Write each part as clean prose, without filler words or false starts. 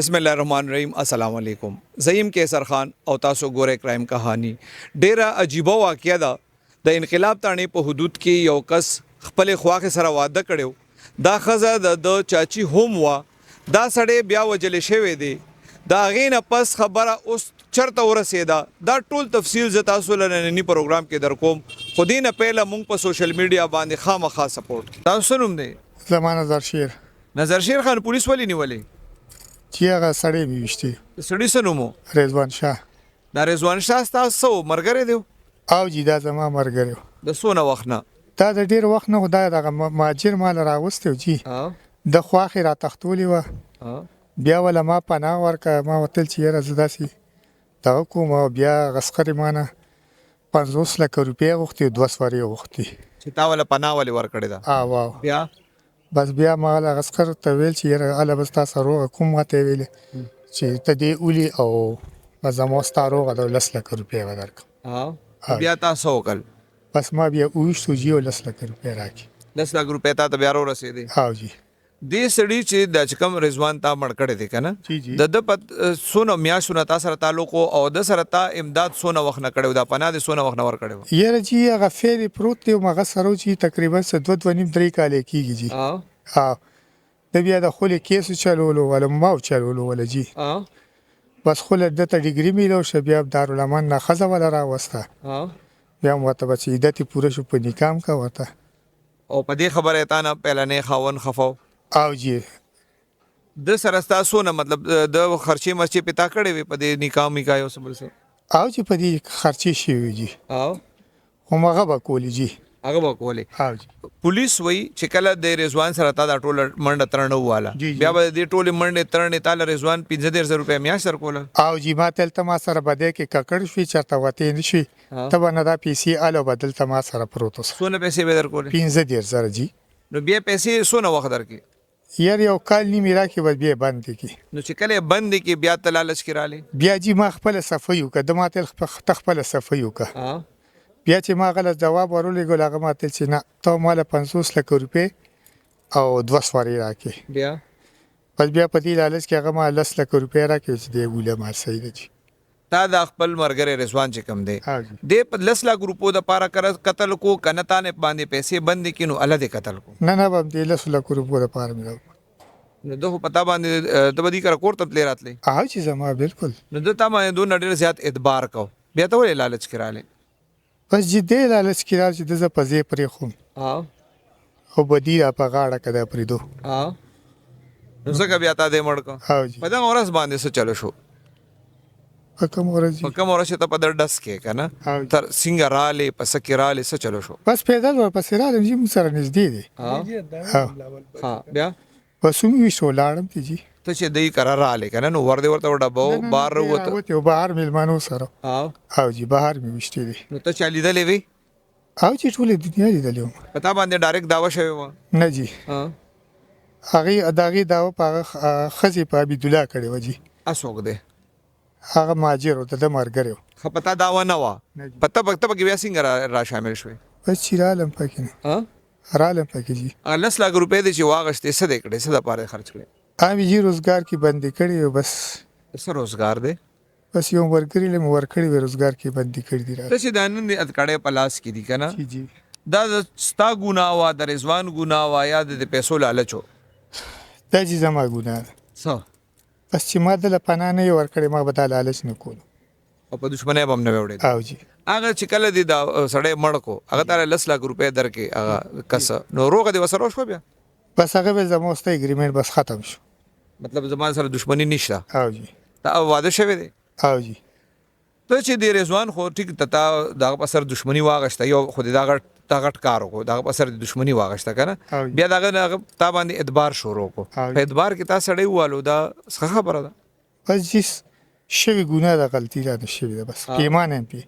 بسم الله الرحمن الرحیم السلام علیکم زیم کیسر خان او تاسو ګوره کرایم کہانی ډیره عجیبه واقعه ده د انقلاب تانې په حدود کې یو کس خپل خواخ سره واده کړو دا خزه د چاچی هوم وا دا سړی بیا وجل شوی دی دا غینه پس خبره اوس چرته ورسېده دا ټول تفصیل ز تاسو لننی پروګرام کې در کوم خودینه پهله مونږ په سوشل میډیا باندې خامخا سپورټ تاسو نوم دی زمان نظر شیر خان پولیس ولی نیولې چې هغه سړی مې وشتي سړی سنومو رضوان شاه دا رضوان شاه تاسو مرګره دی او جی دا زما مرګره د سونه وخت نه دا د ډیر وخت نه خدای دغه ماجر مال راوستو جی د خواخې را تختولې و بیا ولا ما پناه ورکه ما وتل چې را زداسي دا کوم بیا غسخري مانه 50 لک روپیا وختي 2 سواري وختي چې تا ولا پناه ولې ور کړی دا واو بیا بس بیا ما له غسخر ته ویل چې اله بس تاسو روغ کوم ماته ویل چې ته دې اولی او زمو ستارو غو 10 لک روپیا ورک بیا تاسو وکړ بس ما بیا وښتو جیو 10 لک روپیا راکې 10 لک روپیا ته بیا ورسېدي ها جی دې سړی چې د چکم رضوان تا مړ کړی دی کنه د پد سونه میاشونه تاسو سره تعلق او د سره تا امداد سونه وخت نه کړو دا پناه د سونه وخت نه ور کړو یره جی هغه فعلی پروت دی مغه سره چې تقریبا 2.5 کال کېږي جی ها د بیا د خولي کیس چلولو ولا ما چلولو ولا جی بس خل د ته ډیګری میلو شباب دارالمان نه خزه ولا را وسته بیا مو ته بچی دتی پوره شو په نکام کا وته او په دې خبره تا نه پهلنې خاون خفاو او جی د سرستا سونه مطلب د خرچي مرچي پتا کړي وي په دې نکاح میکایو سمبل سه او چې په دې خرچي شي وي جی او همغه به کولی جی هغه به کولی او جی پولیس وای چې کله د رضوان سره تا د ټوله منډه ترنو والا بیا به دې ټوله منډه ترنې تعالی رضوان 15000 روپیا میاش سر کوله او جی ما تل تما سره بده کې ککړ شوی چرته وته نشي تبه نه دا پیسي الو بدل تما سره پروت سونه پیسې به در کوله 15000 جی نو بیا پیسې سونه وخت درکې یار یو کال نیمه راکې بس بیا بند کی نو چې کله بند کی بیا تلالچ کراله بیا جی ما خپل صفایو کده ما تل خپل صفایو کا بیا چې ما غلط جواب ورولې ګل هغه ما تل چې نه ته مال 500 لک روپې او 2 سواری راکې بیا بس بیا په دې لالچ کې هغه ما 10 لک روپې راکې چې دی ګوله ما صحیح دی تا د خپل مرګره رضوان چې کم دی د 10 لک روپو د پارا کر قتل کو کنتا نه باندې پیسې بند کینو الله دې قتل کو نه بم دې 10 لک روپو د پارا ملو نو دغه پتا باندې د بدی کر کوړ ته پلی راتلې چې زما بالکل نو د تا ما دوه نډر زیات اعتبار کو بیا ته ولې لالچ کراله بس جدي لالچ کړه چې د پزې پرې خو او بدی را په غاړه کده پریدو نو څنګه بیا تا دې مړ کو په دا اورس باندې څه چلو شو پکم ورځ ته په در ډس کې کنه تر سنگراله پسکراله څه چلو شو بس پیدل ور پسې را لږی مو سره نږدې دي ها بیا پسوم وی شو لاړم تی جی ته چې دای قرار رااله کنه نو ور دې ورته ډبو بار وته یو بهر ملمانو سره او جی بهر می وشتي دي نو ته چالي دلې وی او چې ټول دنیا لیدلې پتا باندې ډایرکټ داوا شوی و نه جی هغه اداغي داوا په خزي په عبد الله کړي و جی اسوک ده هغه ماجر ته د مرګره خپتا داوا نه وا پتا پکته پکې بیا څنګه را شامل شوی بس چیرالم پکې رالم پکې جی 10 لک روپې دي چې واغشته څه دې کړې څه د پاره خرج کړې امي جی روزګار کې بندي کړی بس څه روزګار دی بس یو ورګری له ورکړی و روزګار کې بندي کړی دی ته چې دانن دې اتکړې پلاس کې دي کنه جی دا ستا ګنا وا د رضوان ګنا وا یا د پیسو لالچو دا چې زما ګنا څه بس چې ما د پناه نه ورکړی ما به لالچ نه کول او په دښمنه به هم نه وړي او جی هغه چې کله دي دا سړی مړ کو هغه تعالی 10 لک روپے درکې هغه کس نو روغه دی وسره شو بیا بس هغه به زموسته اګریمنت بس ختم شو مطلب زما سره دښمنی نشته او جی تا واده شوی دی او جی ته چې د رضوان خو ټیک تا دغه په سر دښمنی واغشته یو خو دغه غټ کار کو دغه په سر دښمنی واغشته کنه بیا دغه تا باندې اعتبار شروع کو په اعتبار کې تا سړی والو دا څه خبره ده بس جس شوی ګناه د غلطی را نشوي ده بس پیمانه پی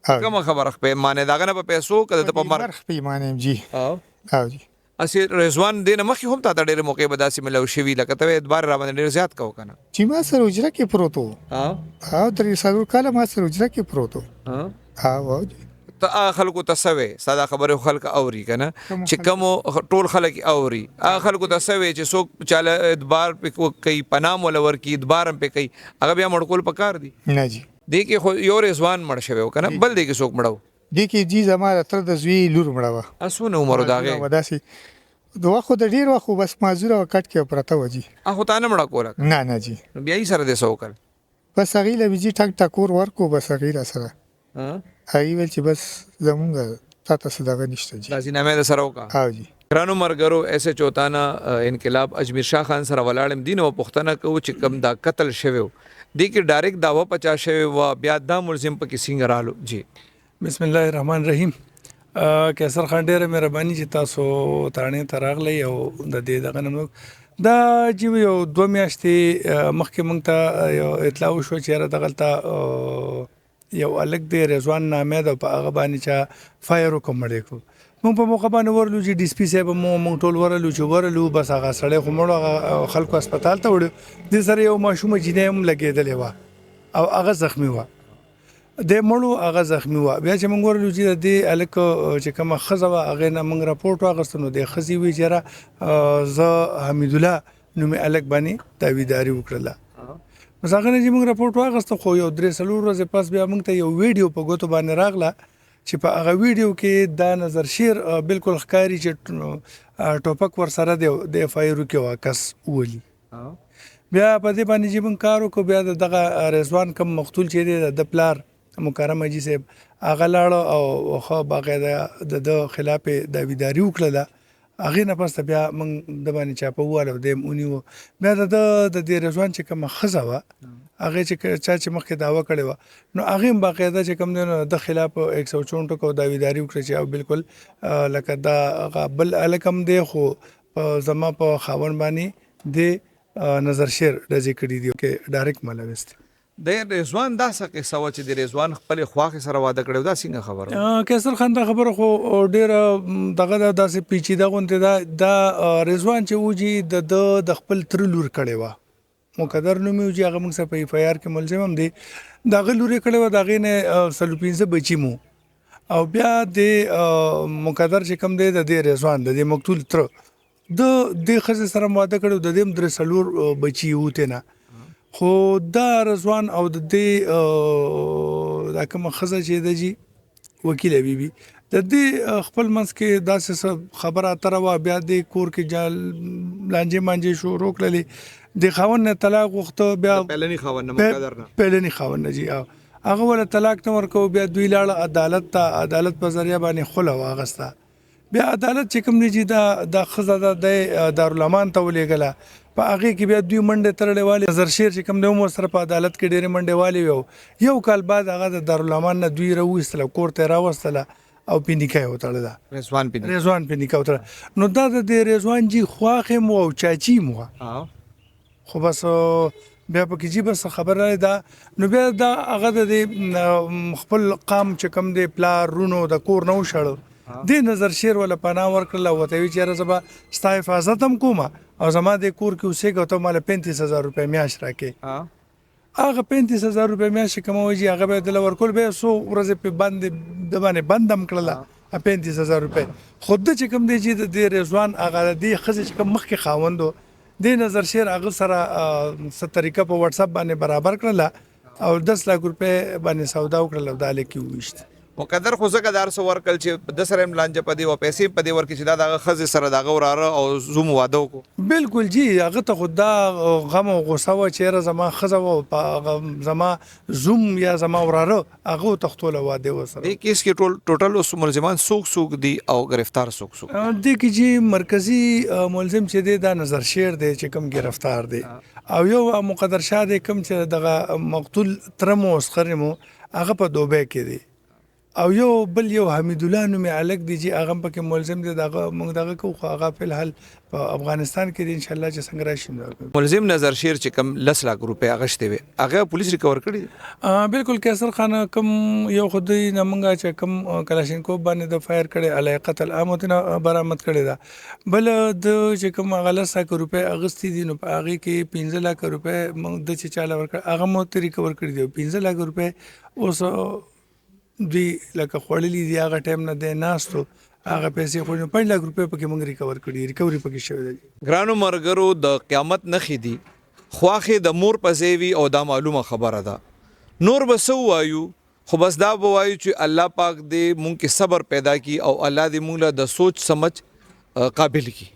کوم خبره په معنی دغه نه په پیسو کده په مرخ پیمانه جی او جی اسی رضوان دینه مخې هم تا ډېر موقع به داسې ملو شوي لکه ته اعتبار را باندې ډېر زیات کو کنه چې ما سره اجره کې پروتو او درې سالو کاله ما سره اجره کې پروتو ها ته خلکو ته سوې ساده خبره خلک اوري کنه چې کوم ټول خلک اوري خلکو ته سوې چې څوک چاله ادبار په کوي پنام ولور کی ادبار په کوي هغه بیا مړکول پکار دي نه جی دې کې خو یو رضوان مړ شوی کنه بل دې کې څوک مړو دې کې جی زماره تر د زوی لور مړه اسونه عمر داغه وداسي دوه خو د ډیر وخت بس مازوره کټ کې پرته وږي اخو تا نه مړه کوله نه نه جی بیا یې سره دې سوکل بس هغه له بيجي ټک ټکور ورکو بس هغه سره هغه ویل چې بس زمونږ تاسو صدقه نشته جی لازم نامه سره وکا ها جی رانو مرګرو ایسه چوتانا انقلاب اجمیر شاه خان سره ولاړم دین او پښتنه کو چې کم دا قتل شوی دی کې ډایرک داوا 50 شوی و بیا دا ملزم پکې سنگرالو جی بسم الله الرحمن الرحیم کیسر خان ډیره مهرباني چې تاسو تانه تراغلی او د دې دغه نوم دا چې یو 2 میاشتې مخکې مونږ ته یو اطلاع وشو چې را دغلطه یو الګ دی رضوان نامه د په هغه باندې چې فایر وکړ کو مونږ په موقع باندې ورلو چې ډي سي پي صاحب مونږ ټول ورلو بس هغه سړی خو مړو خلکو هسپتال ته وړو د سره یو ماشوم چې نه هم لګېدلې و او هغه زخمی و د مړو هغه زخمی و بیا چې موږ ورلو چې د الک چې کومه خزه هغه نه موږ راپورټ واغستنو د خزي وی چیرې ز حمید الله نومي الک باندې داویداری وکړه بس هغه نه چې موږ راپورټ واغست خو یو 3 ورځې پس بیا موږ ته یو ویډیو په ګوتو باندې راغله چې په هغه ویډیو کې دا نظر شیر بالکل ښکاری چې ټوپک ور سره د فایرو کې واکس ولي بیا په دې باندې چې موږ کار وکړو بیا دغه رضوان کم مقتول چې دی د پلار مکرم اجي صاحب هغه لاړ او خو باقاعده د خلاف داویداری وکړه هغه نه پس بیا موږ د باندې چاپواله د مونیو بیا د رضوان چې کوم خزه و هغه چې مخکې داوا کړی و نو هغه باقاعده چې کوم د خلاف 164 کو داویداری وکړي چې او بالکل لکه دا بل الکم دی خو زما په خاون باندې د نظر شیر د ذکر دی کې ډایرکټ ملوست د رضوان دا څه قصه و چې د رضوان خپل خواخ سره واده کړو دا څنګه خبره کیسر خان دا خبره خو ډیره دغه داسې پیچیده غونته دا رضوان چې وږي د خپل تر لور کړي و مقدر نومي وږي هغه موږ سره په اف آی آر کې ملزم هم دي دا غلوري کړي و دا غینه سلوپینزه بچی مو او بیا د مقدر چې کم دی د رضوان د مقتول تر د خزه سره واده کړو د دې در سلور بچی وته نه خو دا رضوان او د دې دا کوم خزه چې د جی وکیل بیبي د دې خپل منځ کې داسې خبره اتره بیا د کور کې جال لانجه مانجه شو روکللې د خاون نه طلاق وخته بیا پهلنی خاون نه مقدر نه پهلنی خاون نه جی هغه ول طلاق نه ورکو بیا دوی لاړه عدالت په ذریعہ باندې خله واغسته بیا عدالت چې کوم دی چې دا خزه د دارالمان ته ولېګله په هغه کې بیا دوی منډه ترړې والی نظر شیر چې کوم دی مو سره په عدالت کې ډېرې منډه والی یو کال بعد هغه د دارالمان نه دوی راوستله کور ته راوستله او پینیکای وتړله رضوان پینیکای وتړله نو دا د رضوان جی خواخه مو او چاچی مو خو بس بیا په کې جی بس خبره ده نو بیا دا هغه د خپل قام چې کوم دی پلار رونو د کور نو شړو د نظر شیر ولا پناه ورکړه وته وی چیرې زبا ستا حفاظت هم کومه او زما د کور کې اوسېګو ته مال 35000 روپے میاش راکې هغه 35000 روپے میاش کوموږي هغه به د ورکول به 100 ورځې په باندې د باندې بندم کړله 35000 روپے خود چې کوم دی چې د رضوان هغه د خزه کوم مخ کې خاوندو د نظر شیر هغه سره ست طریقه په واتس اپ باندې برابر کړله او 10 لک روپے باندې سودا وکړل د الکی وښت مقدر خو زګه دار سو ورکل چې د سره ملانجه پدی او پیسې پدی ورکې چې دا د خزه سره دغه وراره او زوم واده کو بالکل جی هغه ته خدا غم او غوسه و چې زما خزه و زما زوم یا زما وراره هغه تختول واده وسره د کیس کې ټوټل اوس ملزمان سوق دی او گرفتار سوق د کې جی مرکزی ملزم چې دی دا نظر شیر دی چې کم گرفتار دی او یو مقدر شاه دی کم چې دغه مقتول ترمو اسخرمو هغه په دوبه کې دی او یو بل یو حمید الله نومي الګ دی چې هغه پکې ملزم دی دغه موږ دغه کو هغه په الحال په افغانستان کې دی ان شاء الله چې څنګه راشي ملزم نظر شیر چې کم 10 لک روپے اغشته وي هغه پولیس ریکور کړی بالکل کیسر خان کم یو خدای نمنګا چې کم کلاشینکوف باندې د فایر کړي علی قتل عامتنا برآمد کړي دا بل د چې کم غلا 100 روپے اغستی دي نو هغه کې 15 لک روپے موږ د چې چاله ورکړ هغه مو ریکور کړی دی 15 لک روپے اوس دوی لکه خوړلي دي هغه ټایم نه دی ناستو هغه پیسې خو 5 لک روپۍ پکې موږ ریکور کړي ریکوري پکې شوی دی. ګرانو مرګرو د قیامت نخې دي خواخې د مور پسې وي او دا معلومه خبره ده. نور بسو وایو خو بس دا بوایو چې الله پاک دې مونږ کې صبر پیدا کی او الله دې مونږ له د سوچ سمجھ قابل کی.